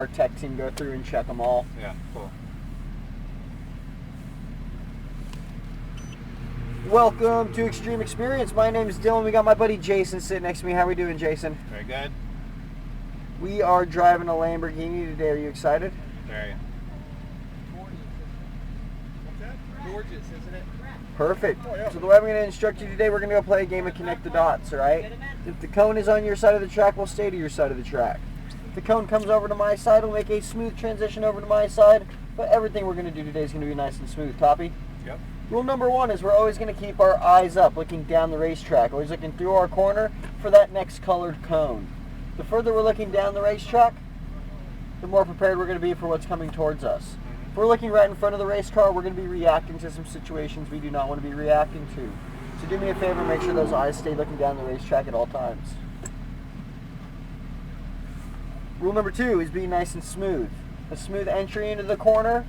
our tech team go through and check them all. Yeah, cool. Welcome to Extreme Experience. My name is Dylan. We got my buddy Jason sitting next to me. How are we doing, Jason? Very good. We are driving a Lamborghini today. Are you excited? Very. Gorgeous, isn't it? Perfect. So the way I'm going to instruct you today, we're going to go play a game of Connect the Dots, all right? If the cone is on your side of the track, we'll stay to your side of the track. If the cone comes over to my side, we'll make a smooth transition over to my side. But everything we're going to do today is going to be nice and smooth. Copy? Yep. Rule number one is we're always going to keep our eyes up, looking down the racetrack, always looking through our corner for that next colored cone. The further we're looking down the racetrack, the more prepared we're going to be for what's coming towards us. If we're looking right in front of the race car, we're going to be reacting to some situations we do not want to be reacting to. So do me a favor, make sure those eyes stay looking down the racetrack at all times. Rule number two is be nice and smooth. A smooth entry into the corner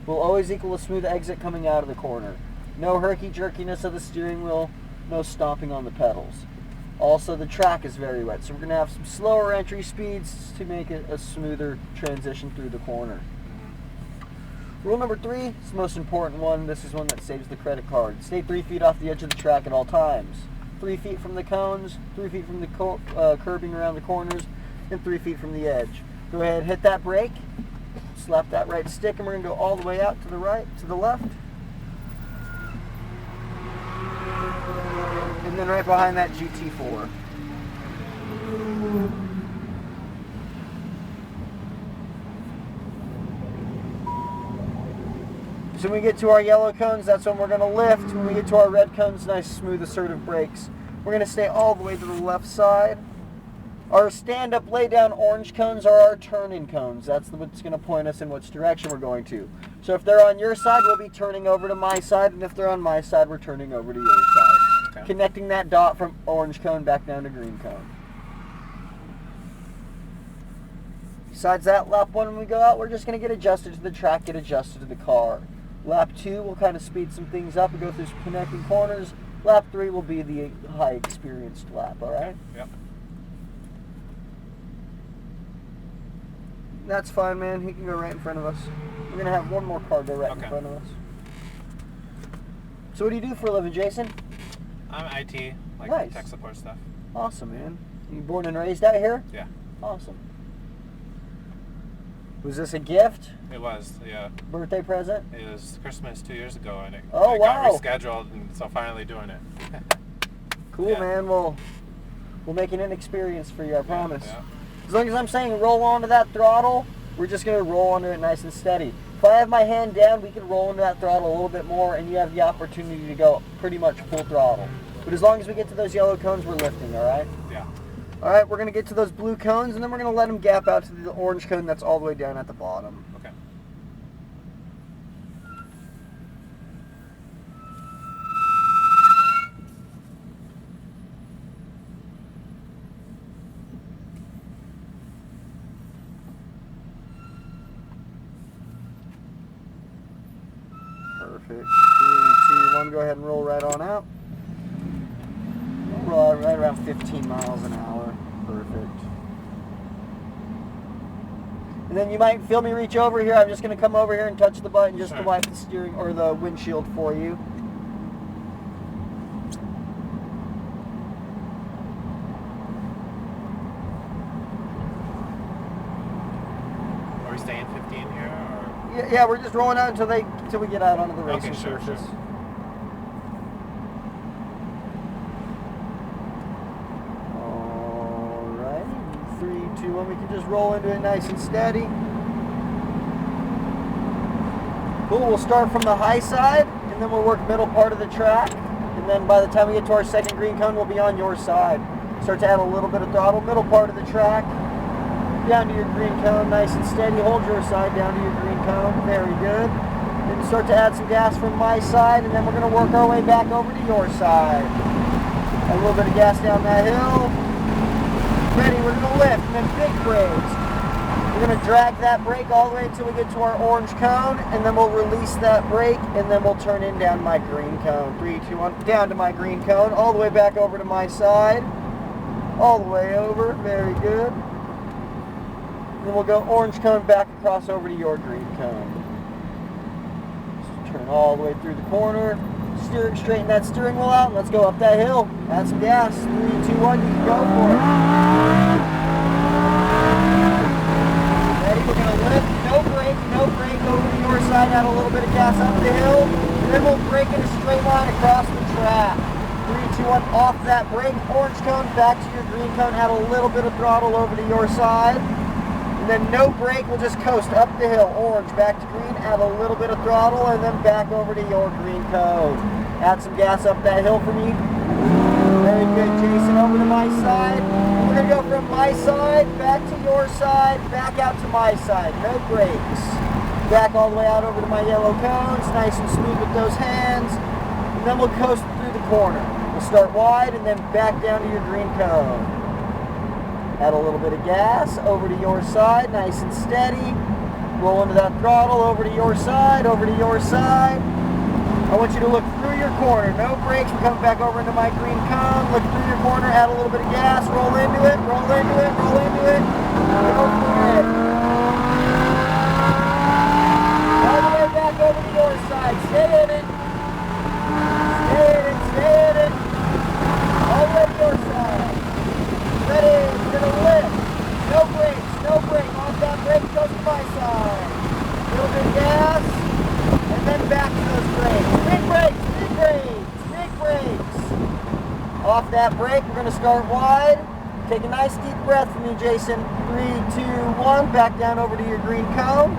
will always equal a smooth exit coming out of the corner. No herky-jerkiness of the steering wheel, no stomping on the pedals. Also, the track is very wet, so we're going to have some slower entry speeds to make it a smoother transition through the corner. Rule number three is the most important one. This is one that saves the credit card. Stay 3 feet off the edge of the track at all times. 3 feet from the cones, 3 feet from the curbing around the corners, and 3 feet from the edge. Go ahead and hit that brake. Slap that right stick, and we're going to go all the way out to the right, to the left. And then right behind that GT4. So when we get to our yellow cones, that's when we're going to lift. When we get to our red cones, nice, smooth, assertive brakes. We're going to stay all the way to the left side. Our stand-up, lay-down orange cones are our turn-in cones. That's what's going to point us in which direction we're going to. So if they're on your side, we'll be turning over to my side, and if they're on my side, we're turning over to your side. Okay. Connecting that dot from orange cone back down to green cone. Besides that, lap one, when we go out, we're just going to get adjusted to the track, get adjusted to the car. Lap two, we'll kind of speed some things up and go through some connecting corners. Lap three will be the high-experienced lap, all right? Yep. That's fine, man. He can go right in front of us. We're going to have one more car go right in Okay. front of us. So what do you do for a living, Jason? I'm IT, like Nice. tech support stuff. Awesome, man. You born and raised out here? Yeah. Awesome. Was this a gift? It was, yeah. Birthday present? It was Christmas 2 years ago, and it Oh, got wow. rescheduled, and so finally doing it. Cool, Yeah. man. We'll make it an experience for you, I promise. Yeah. As long as I'm saying roll onto that throttle, we're just going to roll under it nice and steady. If I have my hand down, we can roll into that throttle a little bit more, and you have the opportunity to go pretty much full throttle. But as long as we get to those yellow cones, we're lifting, all right? Yeah. All right, we're going to get to those blue cones, and then we're going to let them gap out to the orange cone that's all the way down at the bottom. Okay. Perfect. 3, 2, 1. Go ahead and roll right on out. Roll out right around 15 miles an hour. Perfect. And then you might feel me reach over here. I'm just going to come over here and touch the button just to Sure. wipe the steering or the windshield for you. Are we staying 15 here, or? Yeah, we're just rolling out until we get out onto the racing Okay, sure, surface. sure. Alright, 3, 2, 1. We can just roll into it nice and steady. Cool, we'll start from the high side, and then we'll work middle part of the track. And then by the time we get to our second green cone, we'll be on your side. Start to add a little bit of throttle, middle part of the track, down to your green cone, nice and steady. Hold your side down to your green cone, very good. Then start to add some gas from my side, and then we're going to work our way back over to your side. A little bit of gas down that hill. Ready, we're going to lift, and then big brakes. We're going to drag that brake all the way until we get to our orange cone, and then we'll release that brake, and then we'll turn in down my green cone. 3, 2, 1, down to my green cone, all the way back over to my side. All the way over, very good. And then we'll go orange cone back across over to your green cone. Just turn all the way through the corner. Straighten that steering wheel out, and let's go up that hill. Add some gas. 3, 2, 1, you can go for it. Ready? We're going to lift. No brake. Over to your side. Add a little bit of gas up the hill. And then we'll brake in a straight line across the track. 3, 2, 1, off that brake. Orange cone back to your green cone. Add a little bit of throttle over to your side. And then no brake, we'll just coast up the hill. Orange back to green, add a little bit of throttle, and then back over to your green cone. Add some gas up that hill for me. Very good, Jason. Over to my side. We're going to go from my side, back to your side, back out to my side. No brakes. Back all the way out over to my yellow cones. Nice and smooth with those hands. And then we'll coast through the corner. We'll start wide and then back down to your green cone. Add a little bit of gas over to your side, nice and steady. Roll into that throttle, over to your side, over to your side. I want you to look through your corner, no brakes. We're coming back over into my green cone. Look through your corner, add a little bit of gas, roll into it, roll into it, roll into it. Go for it. All the way back over to your side. Stay in it. Stay in it, stay in it. All the way to your side. Ready, we're going to lift. No brakes, no brake. Off that brake, goes to my side. A little bit of gas, and then back to those brakes. Big brakes, big brakes, big brakes. Off that brake, we're going to start wide. Take a nice deep breath for me, Jason. 3, 2, 1, back down over to your green cone.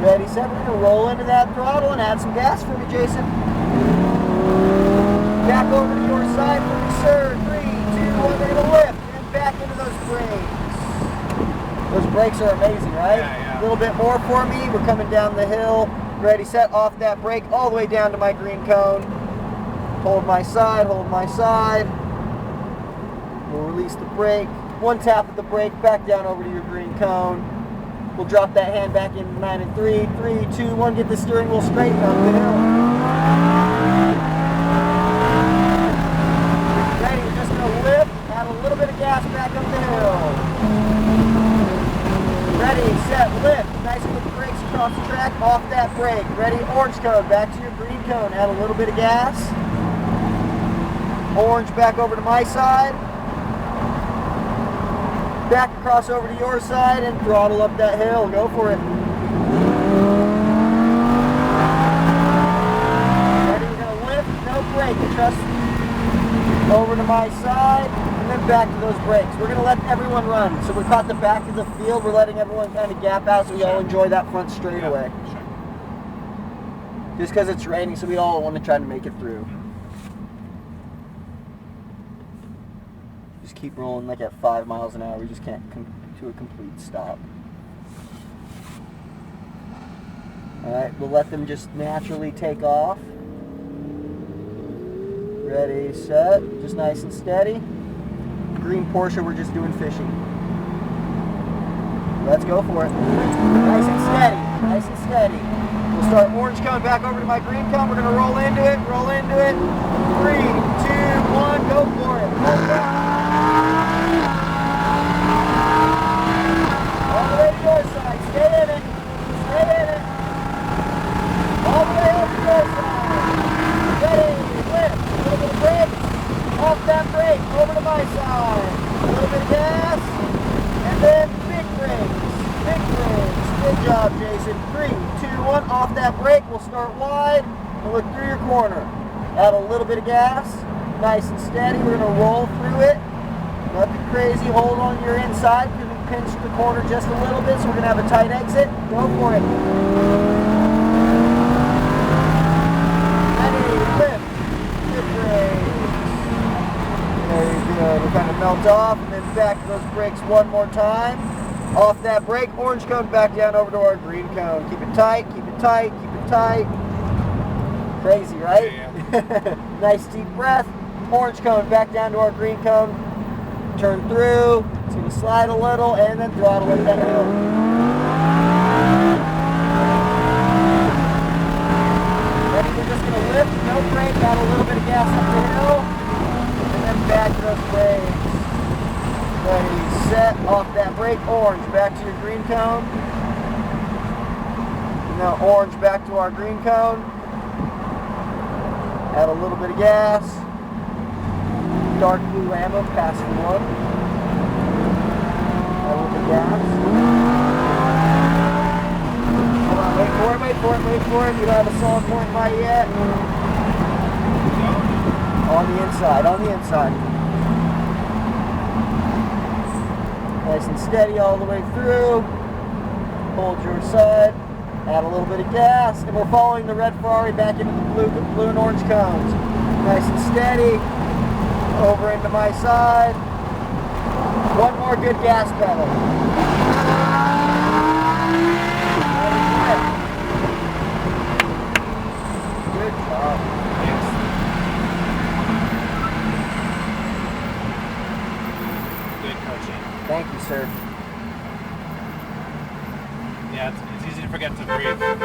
Ready, set, we're going to roll into that throttle and add some gas for me, Jason. Back over to your side for me, sir. 3, 2, 1, we're going to lift and back into those brakes. Those brakes are amazing, right? Yeah. A little bit more for me. We're coming down the hill. Ready, set, off that brake all the way down to my green cone. Hold my side, hold my side. We'll release the brake. One tap of the brake, back down over to your green cone. We'll drop that hand back into 9 and 3. 3, 2, 1, get the steering wheel straight and up the hill. Ready, we're just going to lift, add a little bit of gas back up the hill. Ready, set, lift. Nice quick brakes across the track, off that brake. Ready, orange cone, back to your green cone. Add a little bit of gas. Orange back over to my side. Back across over to your side and throttle up that hill. Go for it. Ready, we're going to lift, no brake. Trust over to my side and then back to those brakes. We're going to let everyone run. So we caught the back of the field. We're letting everyone kind of gap out so we all enjoy that front straightaway. Yeah, sure. Just because it's raining, so we all want to try to make it through. Just keep rolling like at 5 miles an hour. We just can't come to a complete stop. Alright, we'll let them just naturally take off. Ready, set, just nice and steady. Green Porsche, we're just doing fishing. Let's go for it. Nice and steady, nice and steady. We'll start orange cone back over to my green cone. We're going to roll into it, roll into it. 3, 2, 1, go for it. Hold down. All the way to your side, stay in it, stay in it. All the way over to your side. Ready, lift, a little bit of brakes, off that brake, over to my side. A little bit of gas, and then big brakes, big brakes. Good job, Jason. 3, 2, 1, off that brake. We'll start wide and look through your corner. Add a little bit of gas, nice and steady. We're going to roll through it. Nothing crazy. Hold on your inside because we pinched the corner just a little bit, so we're going to have a tight exit. Go for it. Ready, lift. Good brakes. Very good. We'll kind of melt off and then back to those brakes one more time. Off that brake, orange cone back down over to our green cone. Keep it tight, keep it tight, keep it tight. Crazy, right? Yeah. Nice deep breath. Orange cone back down to our green cone. Turn through. It's going to slide a little and then throttle up that hill. Ready? We're just going to lift, no brake, add a little bit of gas up the hill, and then back to those brakes. Ready, set, off that brake, orange, back to your green cone. Now orange back to our green cone. Add a little bit of gas. Dark blue Lambo passing one. Add a little bit of gas. Hold on, wait for it, wait for it, wait for it. You don't have a solid point light yet. On the inside, on the inside. Nice and steady all the way through. Hold your side. Add a little bit of gas, and we're following the red Ferrari back into the blue and orange cones. Nice and steady. Over into my side. One more good gas pedal. Good job. Yes. Good coaching. Thank you, sir. Yeah, it's easy to forget to breathe.